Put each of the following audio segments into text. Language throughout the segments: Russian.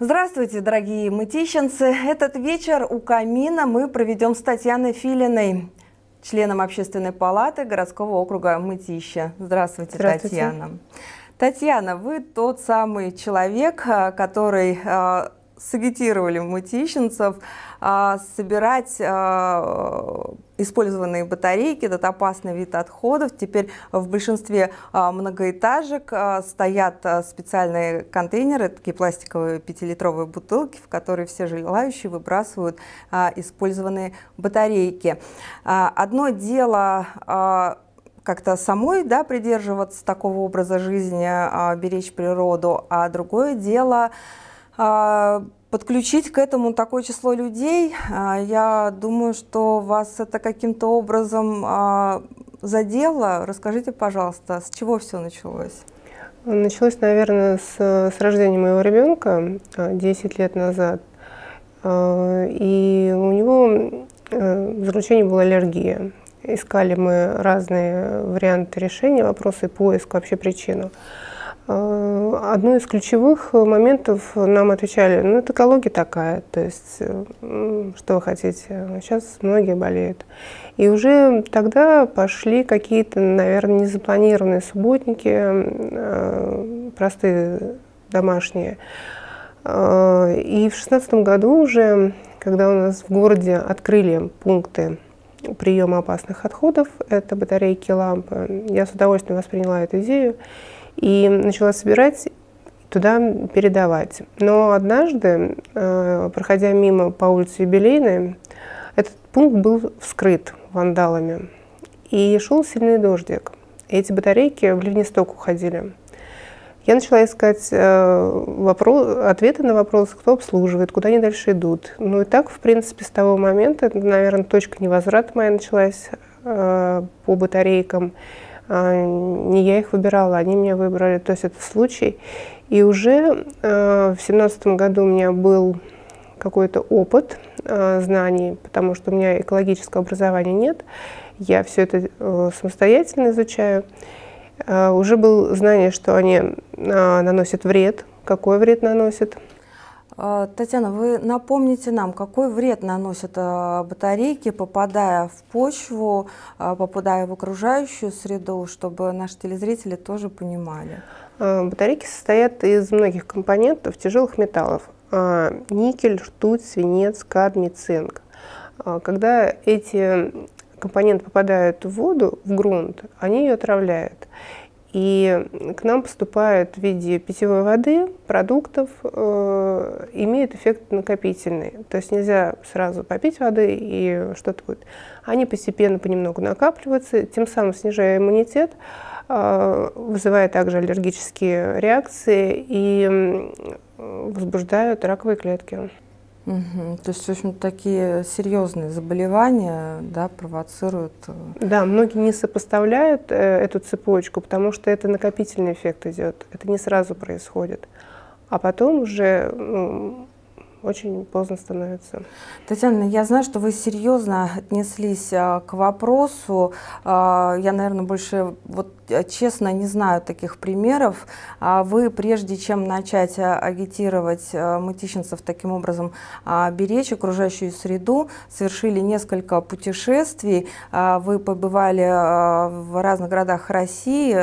Здравствуйте, дорогие мытищенцы! Этот вечер у камина мы проведем с Татьяной Филиной, членом Общественной палаты городского округа Мытища. Здравствуйте, Татьяна. Татьяна, вы тот самый человек, который сагитировали мытищенцев собирать использованные батарейки. Это опасный вид отходов. Теперь в большинстве многоэтажек стоят специальные контейнеры, такие пластиковые 5-литровые бутылки, в которые все желающие выбрасывают использованные батарейки. Одно дело как-то самой придерживаться такого образа жизни, беречь природу, а другое дело подключить к этому такое число людей. Я думаю, что вас это каким-то образом задело. Расскажите, пожалуйста, с чего все началось? Началось, наверное, с рождения моего ребенка 10 лет назад. И у него в заключении была аллергия. Искали мы разные варианты решения вопроса и поиск вообще причину. Одно из ключевых моментов нам отвечали: ну, это экология такая, то есть, что вы хотите, сейчас многие болеют. И уже тогда пошли какие-то, наверное, незапланированные субботники, простые, домашние. И в 2016 году уже, когда у нас в городе открыли пункты приема опасных отходов, это батарейки, лампы, я с удовольствием восприняла эту идею и начала собирать, туда передавать. Но однажды, проходя мимо по улице Юбилейной, этот пункт был вскрыт вандалами. И шел сильный дождик. И эти батарейки в ливнесток уходили. Я начала искать ответы на вопрос, кто обслуживает, куда они дальше идут. Ну и так, в принципе, с того момента, наверное, точка невозврата моя началась по батарейкам. Не я их выбирала, они меня выбрали, то есть это случай. И уже в 2017 году у меня был какой-то опыт знаний, потому что у меня экологического образования нет, я все это самостоятельно изучаю. Уже было знание, что они наносят вред, какой вред наносят. Татьяна, вы напомните нам, какой вред наносят батарейки, попадая в почву, попадая в окружающую среду, чтобы наши телезрители тоже понимали? Батарейки состоят из многих компонентов тяжелых металлов: никель, ртуть, свинец, кадмий, цинк. Когда эти компоненты попадают в воду, в грунт, они ее отравляют. И к нам поступают в виде питьевой воды, продуктов, имеют эффект накопительный. То есть нельзя сразу попить воды и что-то будет. Они постепенно, понемногу накапливаются, тем самым снижая иммунитет, вызывая также аллергические реакции и возбуждают раковые клетки. То есть, в общем, такие серьезные заболевания, провоцируют. Да, многие не сопоставляют эту цепочку, потому что это накопительный эффект идет. Это не сразу происходит. А потом уже очень поздно становится. Татьяна, я знаю, что вы серьезно отнеслись к вопросу. Я, наверное, больше честно не знаю таких примеров. Вы, прежде чем начать агитировать мытищенцев таким образом беречь окружающую среду, совершили несколько путешествий. Вы побывали в разных городах России,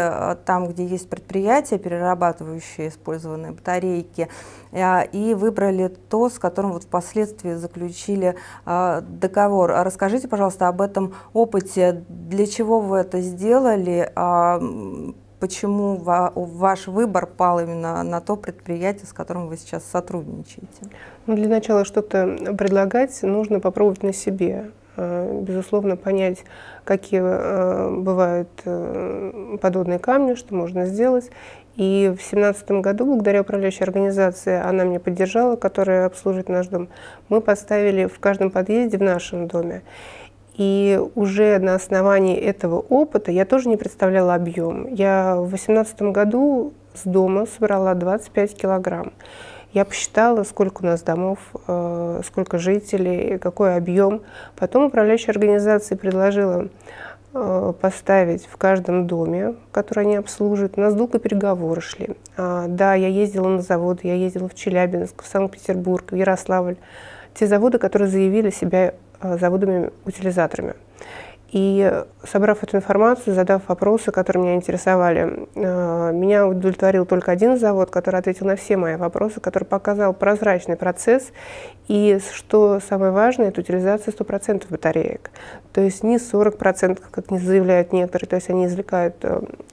там, где есть предприятия, перерабатывающие использованные батарейки, и выбрали то, с которым впоследствии заключили договор. Расскажите, пожалуйста, об этом опыте. Для чего вы это сделали? Почему ваш выбор пал именно на то предприятие, с которым вы сейчас сотрудничаете? Для начала что-то предлагать нужно попробовать на себе. Безусловно, понять, какие бывают подводные камни, что можно сделать. И в 2017 году, благодаря управляющей организации, она меня поддержала, которая обслуживает наш дом, мы поставили в каждом подъезде в нашем доме. И уже на основании этого опыта я тоже не представляла объем. Я в 2018 году с дома собрала 25 килограмм. Я посчитала, сколько у нас домов, сколько жителей, какой объем. Потом управляющая организация предложила поставить в каждом доме, который они обслуживают. У нас долго переговоры шли. Да, я ездила на заводы, я ездила в Челябинск, в Санкт-Петербург, в Ярославль. Те заводы, которые заявили себя заводами-утилизаторами. И, собрав эту информацию, задав вопросы, которые меня интересовали, меня удовлетворил только один завод, который ответил на все мои вопросы, который показал прозрачный процесс. И, что самое важное, это утилизация 100% батареек. То есть не 40%, как не заявляют некоторые, то есть они извлекают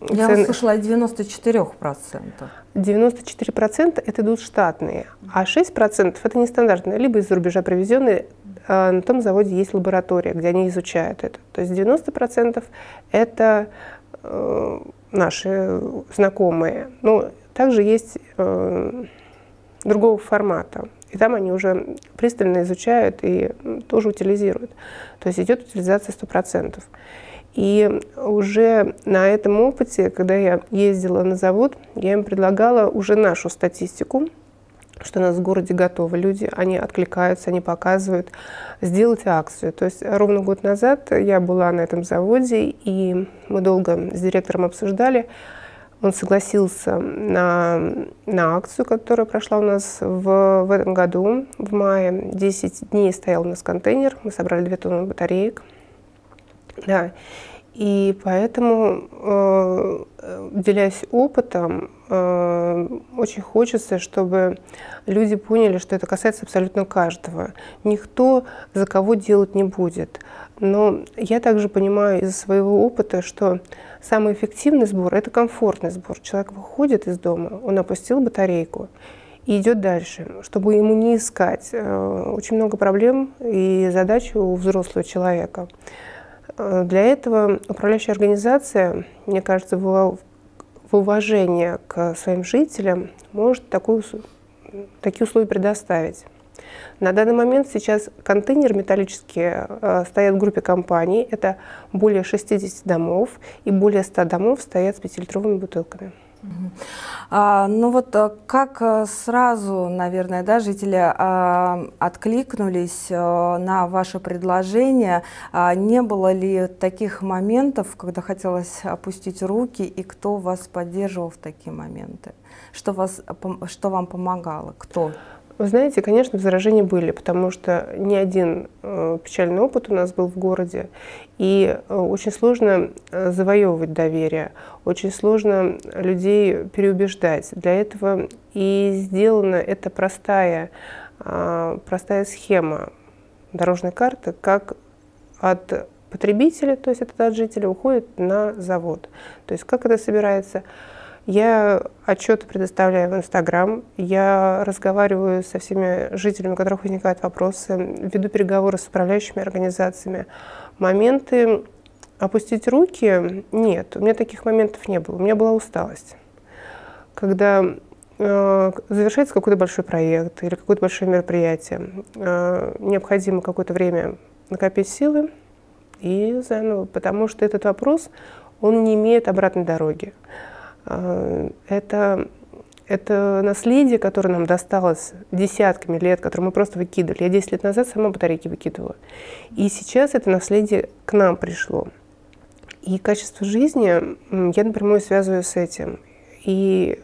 Я услышала о 94%. 94% это идут штатные, а 6% это нестандартные, либо из-за рубежа привезенные. На том заводе есть лаборатория, где они изучают это. То есть 90% это наши знакомые. Но также есть другого формата. И там они уже пристально изучают и тоже утилизируют. То есть идет утилизация 100%. И уже на этом опыте, когда я ездила на завод, я им предлагала уже нашу статистику, что у нас в городе готовы люди, они откликаются, они показывают, сделать акцию. То есть ровно год назад я была на этом заводе, и мы долго с директором обсуждали. Он согласился на акцию, которая прошла у нас в этом году, в мае. 10 дней стоял у нас контейнер, мы собрали 2 тонны батареек. Да. И поэтому, делясь опытом, очень хочется, чтобы люди поняли, что это касается абсолютно каждого. Никто за кого делать не будет. Но я также понимаю из своего опыта, что самый эффективный сбор – это комфортный сбор. Человек выходит из дома, он опустил батарейку и идет дальше, чтобы ему не искать. Очень много проблем и задач у взрослого человека. Для этого управляющая организация, мне кажется, в уважение к своим жителям может такие условия предоставить. На данный момент сейчас контейнеры металлические стоят в группе компаний. Это более 60 домов, и более 100 домов стоят с 5-литровыми бутылками. Ну вот как сразу, наверное, да, жители откликнулись на ваше предложение? Не было ли таких моментов, когда хотелось опустить руки, и кто вас поддерживал в такие моменты? Что вам помогало? Кто? Вы знаете, конечно, возражения были, потому что не один печальный опыт у нас был в городе, и очень сложно завоевывать доверие, очень сложно людей переубеждать. Для этого и сделана эта простая схема дорожной карты, как от потребителя, то есть это от жителя, уходит на завод. То есть как это собирается? Я отчеты предоставляю в Инстаграм, я разговариваю со всеми жителями, у которых возникают вопросы, веду переговоры с управляющими организациями. Моменты опустить руки – нет, у меня таких моментов не было, у меня была усталость. Когда завершается какой-то большой проект или какое-то большое мероприятие, необходимо какое-то время накопить силы и заново, потому что этот вопрос, он не имеет обратной дороги. Это наследие, которое нам досталось десятками лет, которое мы просто выкидывали. Я 10 лет назад сама батарейки выкидывала. И сейчас это наследие к нам пришло. И качество жизни я напрямую связываю с этим. И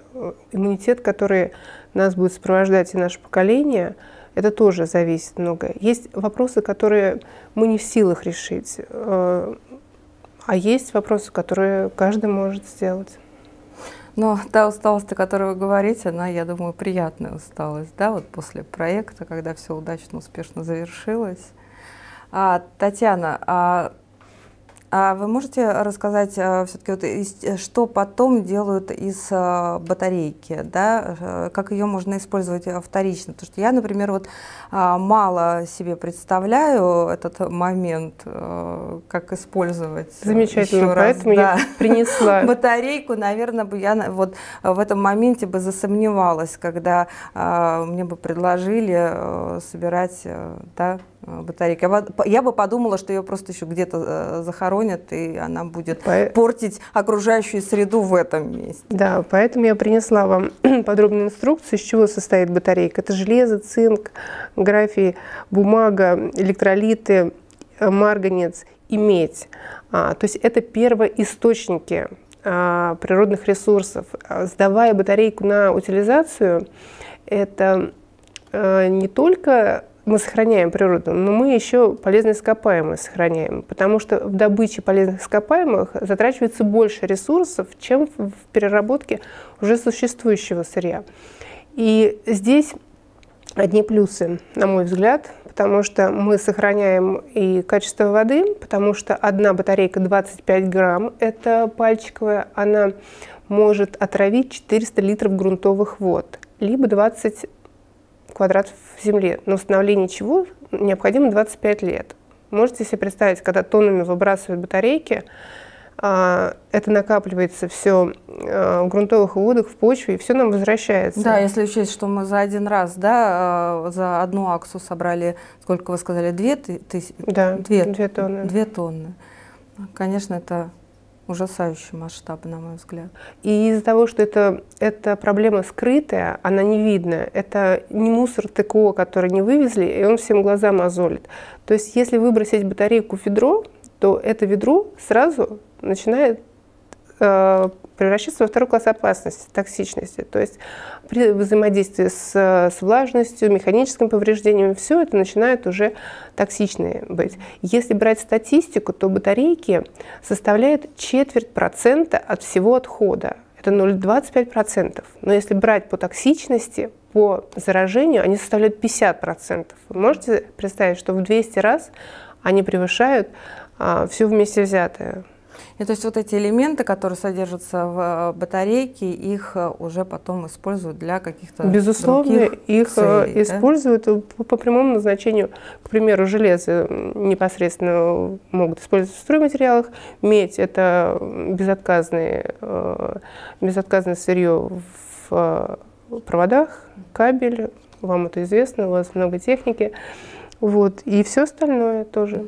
иммунитет, который нас будет сопровождать и наше поколение, это тоже зависит многое. Есть вопросы, которые мы не в силах решить, а есть вопросы, которые каждый может сделать. Но та усталость, о которой вы говорите, она, я думаю, приятная усталость, да, вот после проекта, когда все удачно, успешно завершилось. Татьяна, вы можете рассказать все-таки, вот, что потом делают из батарейки, да? Как ее можно использовать вторично? Потому что я, например, вот мало себе представляю этот момент, как использовать. Замечательно, поэтому я принесла батарейку. Наверное, я вот в этом моменте бы засомневалась, когда мне бы предложили собирать, да, батарейки. Я бы подумала, что ее просто еще где-то захоронят, и она будет портить окружающую среду в этом месте. Да, поэтому я принесла вам подробную инструкцию, из чего состоит батарейка. Это железо, цинк, графий, бумага, электролиты, марганец иметь. То есть это первоисточники природных ресурсов. Сдавая батарейку на утилизацию, это не только мы сохраняем природу, но мы еще полезные ископаемые сохраняем, потому что в добыче полезных ископаемых затрачивается больше ресурсов, чем в переработке уже существующего сырья. И здесь одни плюсы, на мой взгляд, потому что мы сохраняем и качество воды, потому что одна батарейка 25 грамм, это пальчиковая, она может отравить 400 литров грунтовых вод, либо 20 квадратов земли, на установление чего необходимо 25 лет. Можете себе представить, когда тоннами выбрасывают батарейки, это накапливается все в грунтовых водах, в почве, и все нам возвращается. Да, если учесть, что мы за один раз, да, за одну акцию собрали, сколько вы сказали, 2 тысячи? Да, 2 тонны. 2 тонны. Конечно, это ужасающий масштаб, на мой взгляд. И из-за того, что это проблема скрытая, она не видна. Это не мусор ТКО, который не вывезли, и он всем глаза мозолит. То есть если выбросить батарейку в ведро, то это ведро сразу начинает превращаться во второй класс опасности, токсичности. То есть при взаимодействии с влажностью, механическим повреждением, все это начинает уже токсичные быть. Если брать статистику, то батарейки составляют 0,25% от всего отхода. Это 0,25%. Но если брать по токсичности, по заражению, они составляют 50%. Вы можете представить, что в 200 раз они превышают все вместе взятое. И то есть вот эти элементы, которые содержатся в батарейке, их уже потом используют для каких-то Безусловно, их целей, используют по прямому назначению. К примеру, железо непосредственно могут использовать в стройматериалах. Медь – это безотказное сырье в проводах, кабель. Вам это известно, у вас много техники. Вот, и все остальное тоже.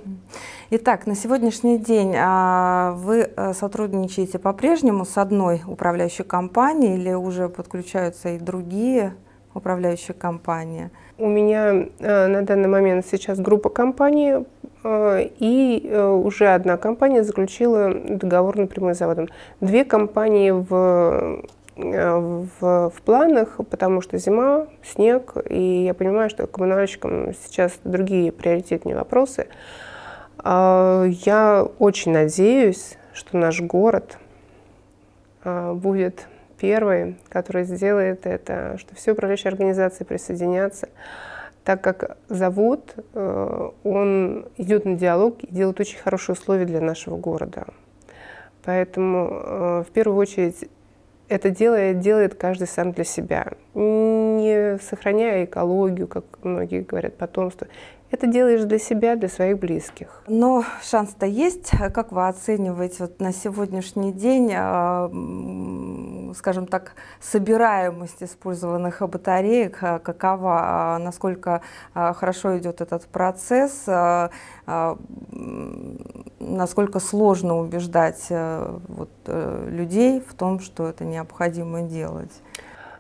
Итак, на сегодняшний день вы сотрудничаете по-прежнему с одной управляющей компанией или уже подключаются и другие управляющие компании? У меня на данный момент сейчас группа компаний, и уже одна компания заключила договор напрямую с заводом. 2 компании в планах, потому что зима, снег, и я понимаю, что коммунальщикам сейчас другие приоритетные вопросы. Я очень надеюсь, что наш город будет первый, который сделает это, что все управляющие организации присоединятся, так как завод, он идет на диалог и делает очень хорошие условия для нашего города. Поэтому в первую очередь это делает каждый сам для себя, не сохраняя экологию, как многие говорят, потомство. Это делаешь для себя, для своих близких. Но шанс-то есть. Как вы оцениваете вот на сегодняшний день, скажем так, собираемость использованных батареек? Какова, насколько хорошо идет этот процесс? Насколько сложно убеждать людей в том, что это необходимо делать?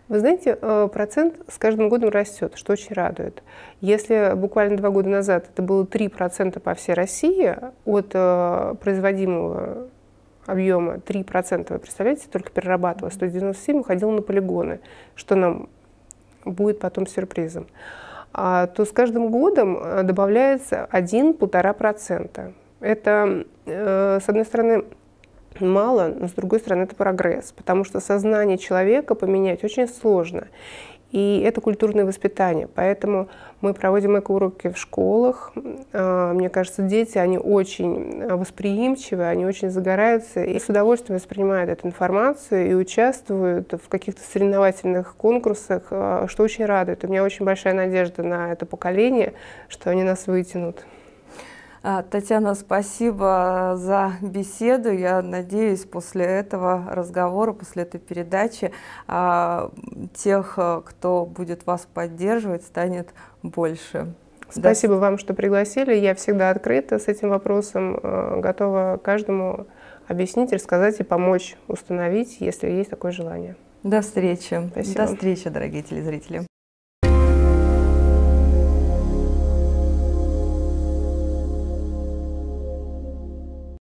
Вы знаете, процент с каждым годом растет, что очень радует. Если буквально 2 года назад это было 3% по всей России от производимого объема, 3%, вы представляете, только перерабатывалось, 197 уходило на полигоны, что нам будет потом сюрпризом, то с каждым годом добавляется 1–1,5%. Это, с одной стороны, мало, но с другой стороны это прогресс, потому что сознание человека поменять очень сложно. И это культурное воспитание. Поэтому мы проводим эко-уроки в школах. Мне кажется, дети, они очень восприимчивы, они очень загораются и с удовольствием воспринимают эту информацию и участвуют в каких-то соревновательных конкурсах, что очень радует. У меня очень большая надежда на это поколение, что они нас вытянут. Татьяна, спасибо за беседу. Я надеюсь, после этого разговора, после этой передачи, тех, кто будет вас поддерживать, станет больше. Спасибо вам, что пригласили. Я всегда открыта с этим вопросом, готова каждому объяснить, рассказать и помочь установить, если есть такое желание. До встречи. Спасибо. До встречи, дорогие телезрители.